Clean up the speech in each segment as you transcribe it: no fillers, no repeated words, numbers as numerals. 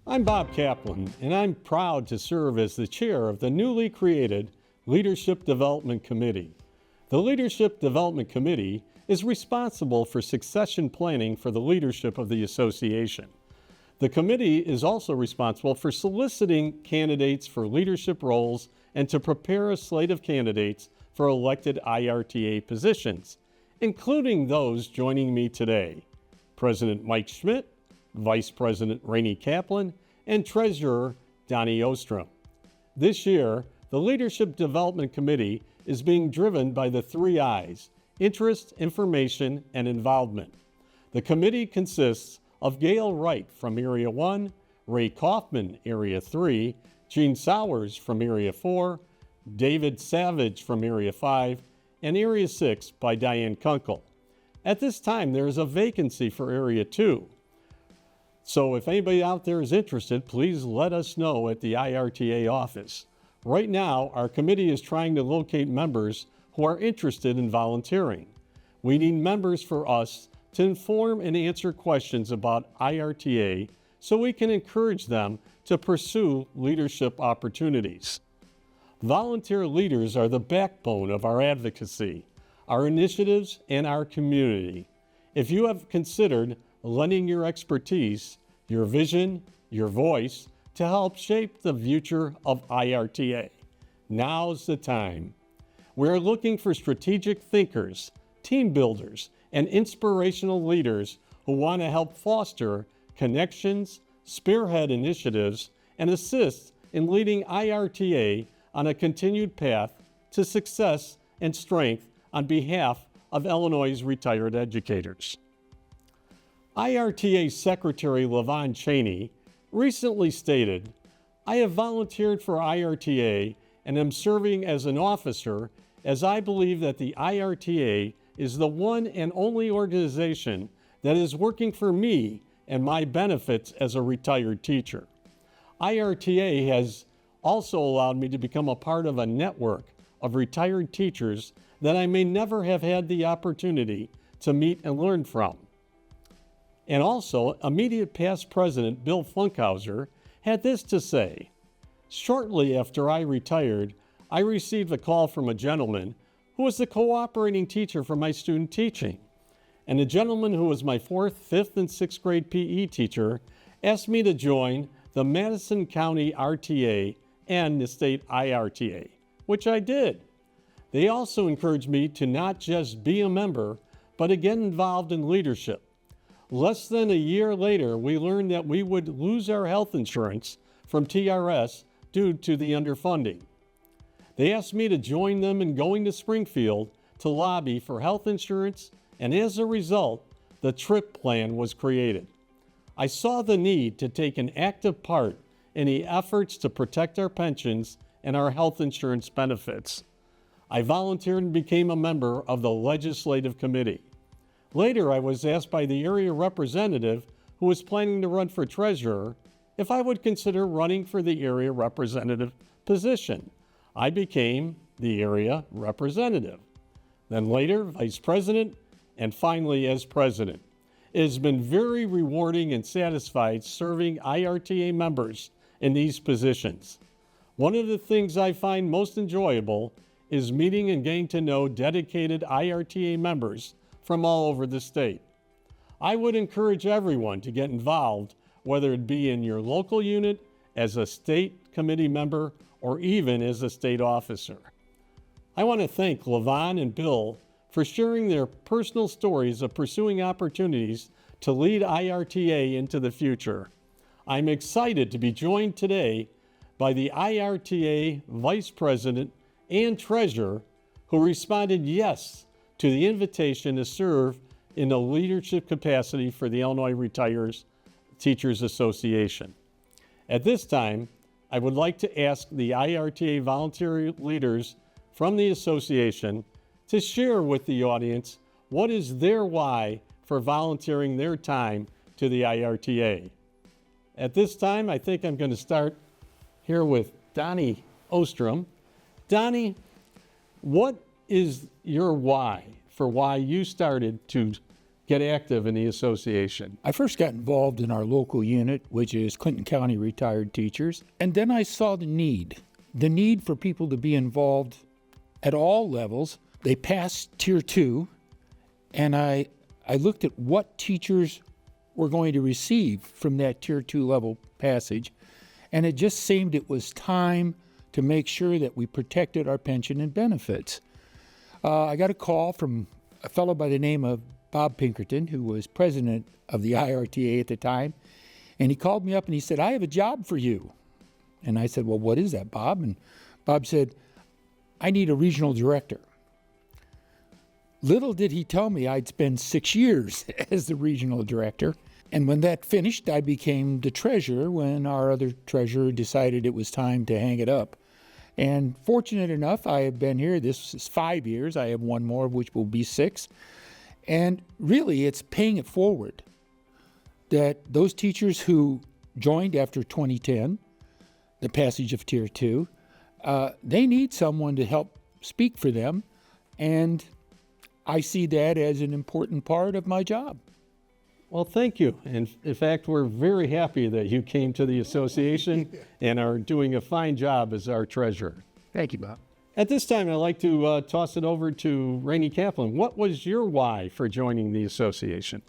I'm Bob Kaplan, and I'm proud to serve as the chair of the newly created Leadership Development Committee. The Leadership Development Committee is responsible for succession planning for the leadership of the association. The committee is also responsible for soliciting candidates for leadership roles and to prepare a slate of candidates for elected IRTA positions, including those joining me today: President Mike Schmidt, Vice President Rainey Kaplan, and Treasurer Donnie Ostrom. This year, the Leadership Development Committee is being driven by the 3 I's: interest, information, and involvement. The committee consists of Gail Wright from Area 1, Ray Kaufman, Area 3, Gene Sowers from Area 4, David Savage from Area 5, and Area 6 by Diane Kunkel. At this time, there is a vacancy for Area 2. So if anybody out there is interested, please let us know at the IRTA office. Right now, our committee is trying to locate members who are interested in volunteering. We need members for us to inform and answer questions about IRTA so we can encourage them to pursue leadership opportunities. Volunteer leaders are the backbone of our advocacy, our initiatives, and our community. If you have considered lending your expertise, your vision, your voice to help shape the future of IRTA, now's the time. We're looking for strategic thinkers, team builders, and inspirational leaders who want to help foster connections, spearhead initiatives, and assist in leading IRTA on a continued path to success and strength on behalf of Illinois' retired educators. IRTA Secretary LaVon Cheney recently stated, "I have volunteered for IRTA and am serving as an officer as I believe that the IRTA is the one and only organization that is working for me and my benefits as a retired teacher. IRTA has also allowed me to become a part of a network of retired teachers that I may never have had the opportunity to meet and learn from." And also, immediate past President Bill Funkhauser had this to say: "Shortly after I retired, I received a call from a gentleman who was the cooperating teacher for my student teaching. And the gentleman who was my 4th, 5th, and 6th grade PE teacher asked me to join the Madison County RTA and the state IRTA, which I did. They also encouraged me to not just be a member, but to get involved in leadership. Less than a year later, we learned that we would lose our health insurance from TRS due to the underfunding. They asked me to join them in going to Springfield to lobby for health insurance, and as a result, the TRIP plan was created. I saw the need to take an active part in the efforts to protect our pensions and our health insurance benefits. I volunteered and became a member of the Legislative Committee. Later, I was asked by the area representative who was planning to run for treasurer if I would consider running for the area representative position. I became the area representative, then later vice president, and finally as president. It has been very rewarding and satisfying serving IRTA members in these positions. One of the things I find most enjoyable is meeting and getting to know dedicated IRTA members from all over the state. I would encourage everyone to get involved, whether it be in your local unit, as a state committee member, or even as a state officer. I want to thank LaVon and Bill for sharing their personal stories of pursuing opportunities to lead IRTA into the future. I'm excited to be joined today by the IRTA Vice President and Treasurer who responded yes to the invitation to serve in a leadership capacity for the Illinois Retired Teachers Association. At this time, I would like to ask the IRTA volunteer leaders from the association to share with the audience what is their why for volunteering their time to the IRTA. At this time, I think I'm going to start here with Donnie Ostrom. Donnie, what is your why for why you started to get active in the association? I first got involved in our local unit, which is Clinton County Retired Teachers, and then I saw the need for people to be involved at all levels. They passed Tier 2, and I looked at what teachers were going to receive from that Tier 2 level passage, and it just seemed it was time to make sure that we protected our pension and benefits. I got a call from a fellow by the name of Bob Pinkerton, who was president of the IRTA at the time, and he called me up and he said, "I have a job for you." And I said, "Well, what is that, Bob?" And Bob said, "I need a regional director." Little did he tell me I'd spend 6 years as the regional director. And when that finished, I became the treasurer when our other treasurer decided it was time to hang it up. And fortunate enough, I have been here. This is 5 years. I have one more, which will be 6. And really, it's paying it forward that those teachers who joined after 2010, the passage of Tier 2, they need someone to help speak for them. And I see that as an important part of my job. Well, thank you. And in fact, we're very happy that you came to the association and are doing a fine job as our treasurer. Thank you, Bob. At this time, I'd like to toss it over to Rainey Kaplan. What was your why for joining the association?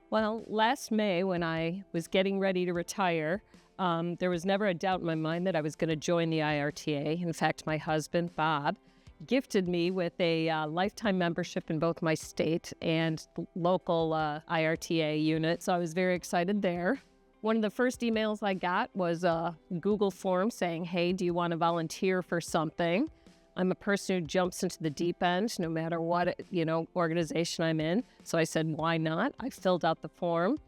Well, last May when I was getting ready to retire, there was never a doubt in my mind that I was going to join the IRTA. In fact, my husband, Bob, gifted me with a lifetime membership in both my state and local IRTA unit, so I was very excited there. One of the first emails I got was a Google form saying, "Hey, do you want to volunteer for something?" I'm a person who jumps into the deep end no matter what organization I'm in, so I said, why not? I filled out the form.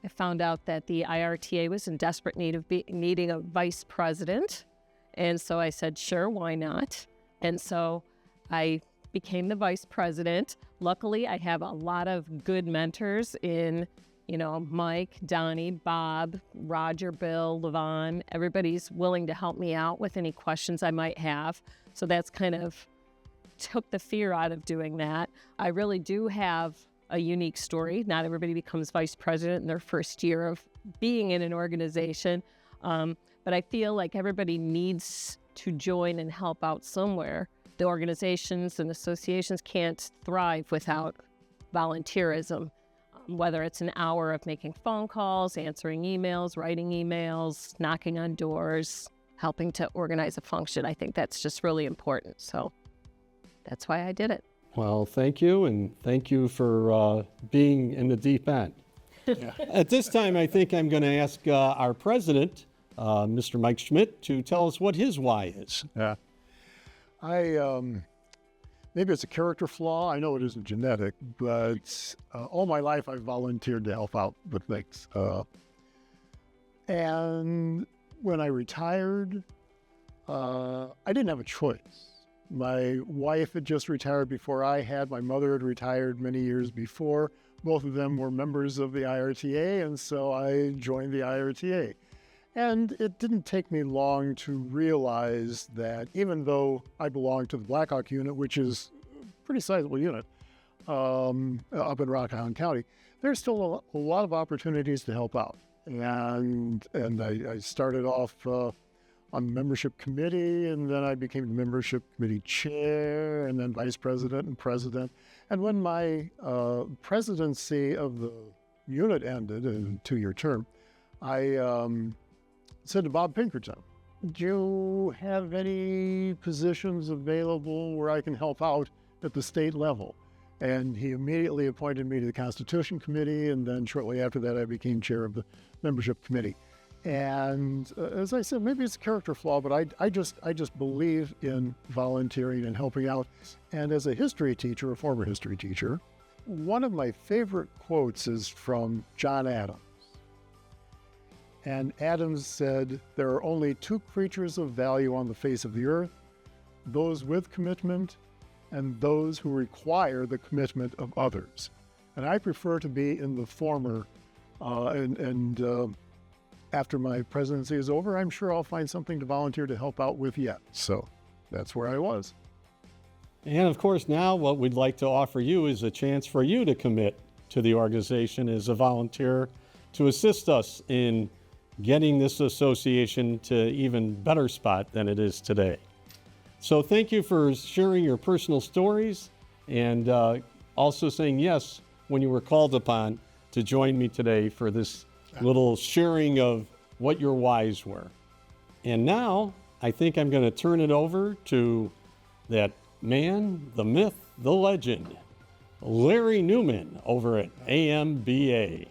I found out that the IRTA was in desperate need of needing a vice president, and so I said, sure, why not? And so I became the vice president. Luckily, I have a lot of good mentors in, Mike, Donnie, Bob, Roger, Bill, Levon. Everybody's willing to help me out with any questions I might have. So that's kind of took the fear out of doing that. I really do have a unique story. Not everybody becomes vice president in their first year of being in an organization. But I feel like everybody needs to join and help out somewhere. The organizations and associations can't thrive without volunteerism, whether it's an hour of making phone calls, answering emails, writing emails, knocking on doors, helping to organize a function. I think that's just really important. So that's why I did it. Well, thank you, and thank you for being in the deep end. Yeah. At this time, I think I'm going to ask our president, Mr. Mike Schmidt, to tell us what his why is. Yeah. Maybe it's a character flaw. I know it isn't genetic, but all my life I've volunteered to help out with things. And when I retired, I didn't have a choice. My wife had just retired before I had. My mother had retired many years before. Both of them were members of the IRTA, and so I joined the IRTA. And it didn't take me long to realize that even though I belong to the Blackhawk unit, which is a pretty sizable unit up in Rock Island County, there's still a lot of opportunities to help out. And I started off on the membership committee, and then I became the membership committee chair, and then vice president and president. And when my presidency of the unit ended, in a 2-year term, I said to Bob Pinkerton, do you have any positions available where I can help out at the state level? And he immediately appointed me to the Constitution Committee, and then shortly after that, I became chair of the membership committee. And as I said, maybe it's a character flaw, but I just believe in volunteering and helping out. And as a history teacher, a former history teacher, one of my favorite quotes is from John Adams. And Adams said, there are only 2 creatures of value on the face of the earth, those with commitment and those who require the commitment of others. And I prefer to be in the former. After my presidency is over, I'm sure I'll find something to volunteer to help out with yet. So that's where I was. And of course, now what we'd like to offer you is a chance for you to commit to the organization as a volunteer to assist us in getting this association to even better spot than it is today. So thank you for sharing your personal stories and also saying yes when you were called upon to join me today for this little sharing of what your whys were. And now I think I'm going to turn it over to that man, the myth, the legend, Larry Newman over at AMBA.